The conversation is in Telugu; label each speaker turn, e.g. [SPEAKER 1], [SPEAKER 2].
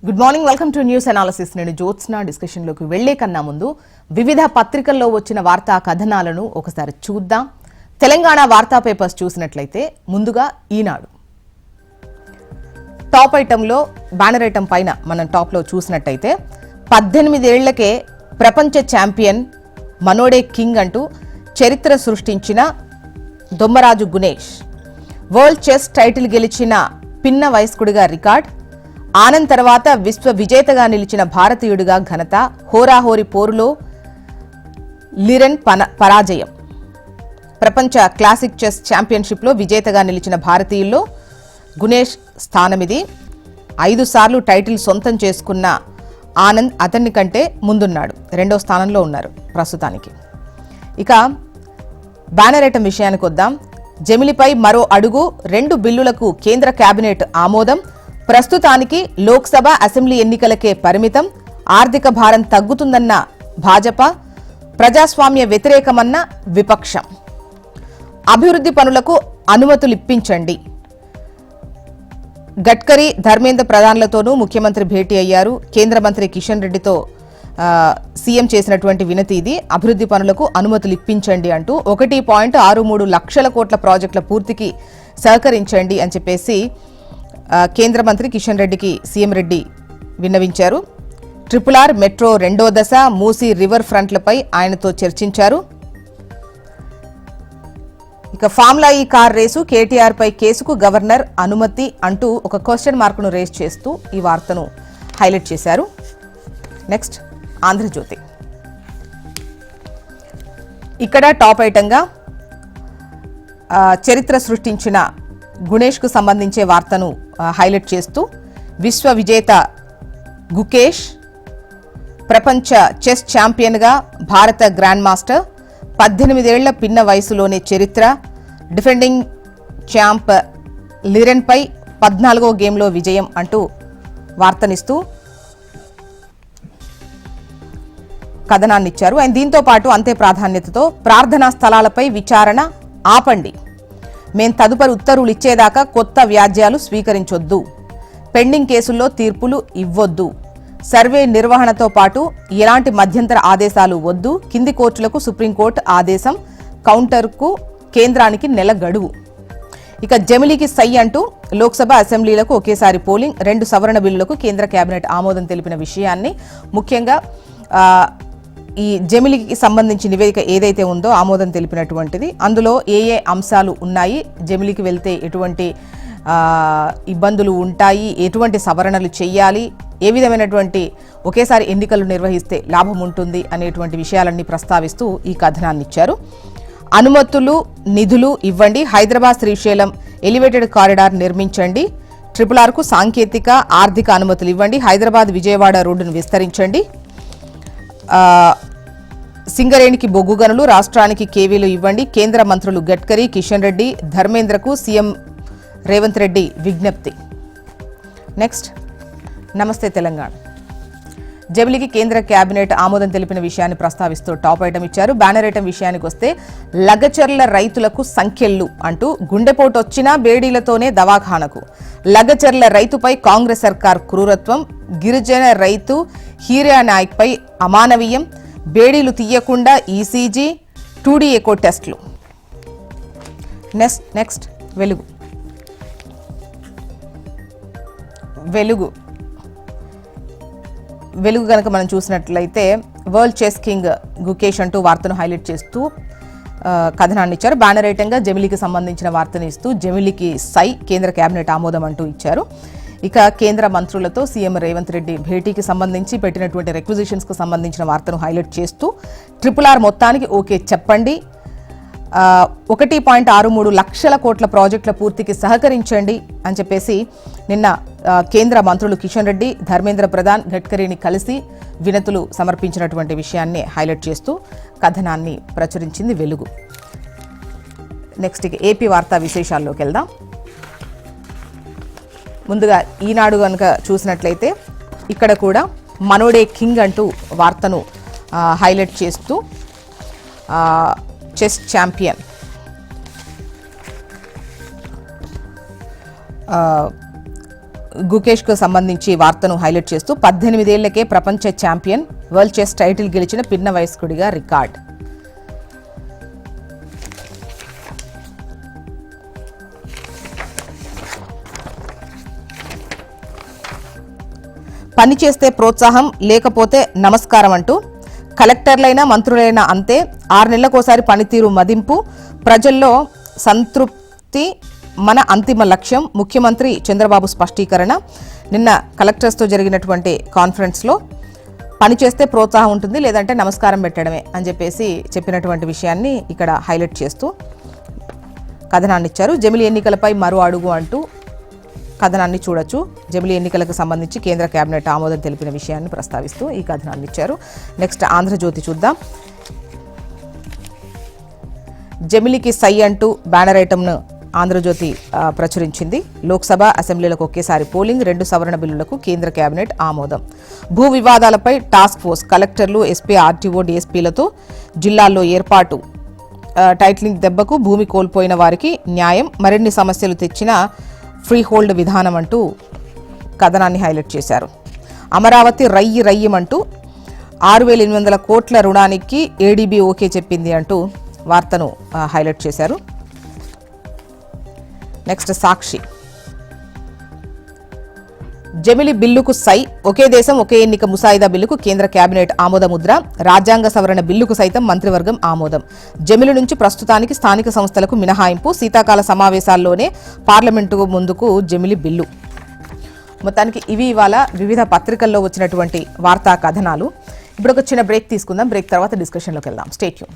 [SPEAKER 1] Good morning, welcome to news analysis. నేను జ్యోత్స్న. డిస్కషన్లోకి వెళ్లే కన్నా ముందు వివిధ పత్రికల్లో వచ్చిన వార్తా కథనాలను ఒకసారి చూద్దాం. తెలంగాణ వార్తా పేపర్స్ చూసినట్లయితే ముందుగా ఈనాడు టాప్ ఐటంలో బ్యానర్ ఐటం పైన మనం టాప్లో చూసినట్టయితే 18 ఏళ్లకే ప్రపంచ ఛాంపియన్ మనోడే కింగ్ అంటూ చరిత్ర సృష్టించిన దొమ్మరాజు గునేష్, వరల్డ్ చెస్ టైటిల్ గెలిచిన పిన్న వయస్కుడిగా రికార్డ్, ఆనంద్ తర్వాత విశ్వ విజేతగా నిలిచిన భారతీయుడిగా ఘనత, హోరాహోరీ పోరులో లిరెన్ పరాజయం. ప్రపంచ క్లాసిక్ చెస్ ఛాంపియన్షిప్లో విజేతగా నిలిచిన భారతీయుల్లో గునేష్ స్థానమిది. 5 సార్లు టైటిల్ సొంతం చేసుకున్న ఆనంద్ అతన్ని కంటే ముందున్నాడు, 2వ స్థానంలో ఉన్నారు ప్రస్తుతానికి. ఇక బ్యానర్ ఐటం విషయానికి వద్దాం. జమిలిపై మరో అడుగు, 2 బిల్లులకు కేంద్ర కేబినెట్ ఆమోదం. ప్రస్తుతానికి లోక్సభ అసెంబ్లీ ఎన్నికలకే పరిమితం. ఆర్థిక భారం తగ్గుతుందన్న భాజపా, ప్రజాస్వామ్య వ్యతిరేకమన్న విపక్షం. అభివృద్ధి పనులకు అనుమతులిప్పించండి. గడ్కరీ, ధర్మేంద్ర ప్రధాన్లతోనూ ముఖ్యమంత్రి భేటీ అయ్యారు. కేంద్ర మంత్రి కిషన్ రెడ్డితో సీఎం చేసినటువంటి వినతి ఇది. అభివృద్ధి పనులకు అనుమతులు ఇప్పించండి అంటూ 1.63 లక్షల కోట్ల ప్రాజెక్టుల పూర్తికి సహకరించండి అని చెప్పేసి కేంద్ర మంత్రి కిషన్ రెడ్డికి సీఎం రెడ్డి విన్నవించారు. RRR మెట్రో 2వ దశ, మూసీ రివర్ ఫ్రంట్లపై ఆయనతో చర్చించారు. ఇక ఫార్ములా ఈ కార్ రేసు, కేటీఆర్ పై కేసుకు గవర్నర్ అనుమతి అంటూ ఒక క్వశ్చన్ మార్కును రేస్ చేస్తూ ఈ వార్తను హైలైట్ చేశారు. నెక్స్ట్ ఆంధ్రజ్యోతి. ఇక్కడ టాప్ ఐటంగా చరిత్ర సృష్టించిన గుణేష్కు సంబంధించే వార్తను హైలైట్ చేస్తూ విశ్వ విజేత గుకేష్, ప్రపంచ చెస్ ఛాంపియన్గా భారత గ్రాండ్ మాస్టర్, 18 ఏళ్ల పిన్న వయసులోనే చరిత్ర, డిఫెండింగ్ ఛాంప్ లిరెన్పై 14వ గేమ్లో విజయం అంటూ వార్తనిస్తూ కథనాన్నిచ్చారు. ఆయన దీంతో పాటు అంతే ప్రాధాన్యతతో ప్రార్థనా స్థలాలపై విచారణ ఆపండి, మేం తదుపరి ఉత్తర్వులు ఇచ్చేదాకా కొత్త వ్యాజ్యాలు స్వీకరించొద్దు, పెండింగ్ కేసుల్లో తీర్పులు ఇవ్వొద్దు, సర్వే నిర్వహణతో పాటు ఎలాంటి మధ్యంతర ఆదేశాలు వద్దు, కింది కోర్టులకు సుప్రీంకోర్టు ఆదేశం, కౌంటర్కు కేంద్రానికి నెల గడువు. ఇక జమిలికి సై అంటూ లోక్సభ అసెంబ్లీలకు ఒకేసారి పోలింగ్, 2 సవరణ బిల్లులకు కేంద్ర కేబినెట్ ఆమోదం తెలిపిన విషయాన్ని, ముఖ్యంగా ఈ జమిలికి సంబంధించి నివేదిక ఏదైతే ఉందో ఆమోదం తెలిపినటువంటిది, అందులో ఏ అంశాలు ఉన్నాయి, జమిలికి వెళ్తే ఎటువంటి ఇబ్బందులు ఉంటాయి, ఎటువంటి సవరణలు చేయాలి, ఏ విధమైనటువంటి ఒకేసారి ఎన్నికలు నిర్వహిస్తే లాభం ఉంటుంది అనేటువంటి విషయాలన్నీ ప్రస్తావిస్తూ ఈ కథనాన్ని ఇచ్చారు. అనుమతులు, నిధులు ఇవ్వండి, హైదరాబాద్ శ్రీశైలం ఎలివేటెడ్ కారిడార్ నిర్మించండి, RRRకు సాంకేతిక ఆర్థిక అనుమతులు ఇవ్వండి, హైదరాబాద్ విజయవాడ రోడ్డును విస్తరించండి, సింగరేణికి బొగ్గు గనులు, రాష్ట్రానికి కేవీలు ఇవ్వండి, కేంద్ర మంత్రులు గడ్కరీ, కిషన్ రెడ్డి, ధర్మేంద్రకు సీఎం రేవంత్ రెడ్డి విజ్ఞప్తి. నెక్స్ట్ నమస్తే తెలంగాణ. జమిలికి కేంద్ర కేబినెట్ ఆమోదం తెలిపిన విషయాన్ని ప్రస్తావిస్తూ టాప్ ఐటమ్ ఇచ్చారు. బ్యానర్ ఐటమ్ విషయానికి వస్తే లగచర్ల రైతులకు సంఖ్యలు అంటూ గుండెపోటు వచ్చినా బేడీలతోనే దవాఖానకు, లగచర్ల రైతుపై కాంగ్రెస్ సర్కార్ క్రూరత్వం, గిరిజన రైతు హీరియా నాయక్పై అమానవీయం, బేడీలు తీయకుండా ఈసీజీ 2D ఎకో టెస్టులు. నెక్స్ట్ వెలుగు కనుక మనం చూసినట్లయితే వరల్డ్ చెస్ కింగ్ గుకేష్ అంటూ వార్తను హైలైట్ చేస్తూ కథనాన్ని ఇచ్చారు. బ్యానర్ ఐటంగా జమిలికి సంబంధించిన వార్తను ఇస్తూ జమిలికి సై, కేంద్ర కేబినెట్ ఆమోదం అంటూ ఇచ్చారు. ఇక కేంద్ర మంత్రులతో సీఎం రేవంత్ రెడ్డి భేటీకి సంబంధించి పెట్టినటువంటి రిక్విజిషన్స్కు సంబంధించిన వార్తను హైలైట్ చేస్తూ RRR మొత్తానికి ఓకే చెప్పండి, 1.63 లక్షల కోట్ల ప్రాజెక్టుల పూర్తికి సహకరించండి అని చెప్పేసి నిన్న కేంద్ర మంత్రులు కిషన్ రెడ్డి, ధర్మేంద్ర ప్రధాన్, గడ్కరీని కలిసి వినతులు సమర్పించినటువంటి విషయాన్ని హైలైట్ చేస్తూ కథనాన్ని ప్రచురించింది వెలుగు. నెక్స్ట్ ఏపీ వార్తా విశేషాల్లోకి వెళ్దాం. ముందుగా ఈనాడు కనుక చూసినట్లయితే ఇక్కడ కూడా మనోడే కింగ్ అంటూ వార్తను హైలైట్ చేస్తూ చెస్ ఛాంపియన్ గుకేష్కు సంబంధించి వార్తను హైలైట్ చేస్తూ 18 ఏళ్లకే ప్రపంచ ఛాంపియన్, వరల్డ్ చెస్ టైటిల్ గెలిచిన పిన్న వయస్కుడిగా రికార్డ్. పని చేస్తే ప్రోత్సాహం, లేకపోతే నమస్కారం అంటూ కలెక్టర్లైనా మంత్రులైనా అంతే. 6 నెలలకోసారి పనితీరు మదింపు, ప్రజల్లో సంతృప్తి మన అంతిమ లక్ష్యం. ముఖ్యమంత్రి చంద్రబాబు స్పష్టీకరణ. నిన్న కలెక్టర్స్తో జరిగినటువంటి కాన్ఫరెన్స్లో పని చేస్తే ప్రోత్సాహం ఉంటుంది, లేదంటే నమస్కారం పెట్టడమే అని చెప్పినటువంటి విషయాన్ని ఇక్కడ హైలైట్ చేస్తూ కథనాన్ని ఇచ్చారు. జమిలి ఎన్నికలపై మరో అడుగు అంటూ కథనాన్ని చూడొచ్చు. జమిలి ఎన్నికలకు సంబంధించి కేంద్ర కేబినెట్ ఆమోదం తెలిపిన విషయాన్ని ప్రస్తావిస్తూ ఈ కథనాన్ని ఇచ్చారు. నెక్స్ట్ ఆంధ్రజ్యోతి చూద్దాం. జమిలికి సై అంటూ బ్యానర్ ఐటమ్ను ఆంధ్రజ్యోతి ప్రచురించింది. లోక్సభ, అసెంబ్లీలకు ఒకేసారి పోలింగ్, 2 సవరణ బిల్లులకు కేంద్ర కేబినెట్ ఆమోదం. భూ వివాదాలపై టాస్క్ ఫోర్స్, కలెక్టర్లు, ఎస్పీ, ఆర్టీఓ, డీఎస్పీలతో జిల్లాల్లో ఏర్పాటు. టైటిలింగ్ దెబ్బకు భూమి కోల్పోయిన వారికి న్యాయం, మరిన్ని సమస్యలు తెచ్చిన ఫ్రీ హోల్డ్ విధానం అంటూ కథనాన్ని హైలైట్ చేశారు. అమరావతి రయ్యమంటూ 6,800 కోట్ల రుణానికి ఏడీబీ ఓకే చెప్పింది అంటూ వార్తను హైలైట్ చేశారు. నెక్స్ట్ సాక్షి. జమిలి బిల్లుకు సై, ఒకే దేశం ఒకే ఎన్నిక ముసాయిదా బిల్లుకు కేంద్ర కేబినెట్ ఆమోద ముద్ర. రాజ్యాంగ సవరణ బిల్లుకు సైతం మంత్రివర్గం ఆమోదం. జమిలి నుంచి ప్రస్తుతానికి స్థానిక సంస్థలకు మినహాయింపు. శీతాకాల సమావేశాల్లోనే పార్లమెంటు ముందుకు జమిలి బిల్లు. మొత్తానికి ఇవి ఇవాళ వివిధ పత్రికల్లో వచ్చినటువంటి వార్తా కథనాలు. ఇప్పుడు ఒక చిన్న బ్రేక్ తీసుకుందాం. బ్రేక్ తర్వాత డిస్కషన్లోకి వెళ్దాం. Stay tune.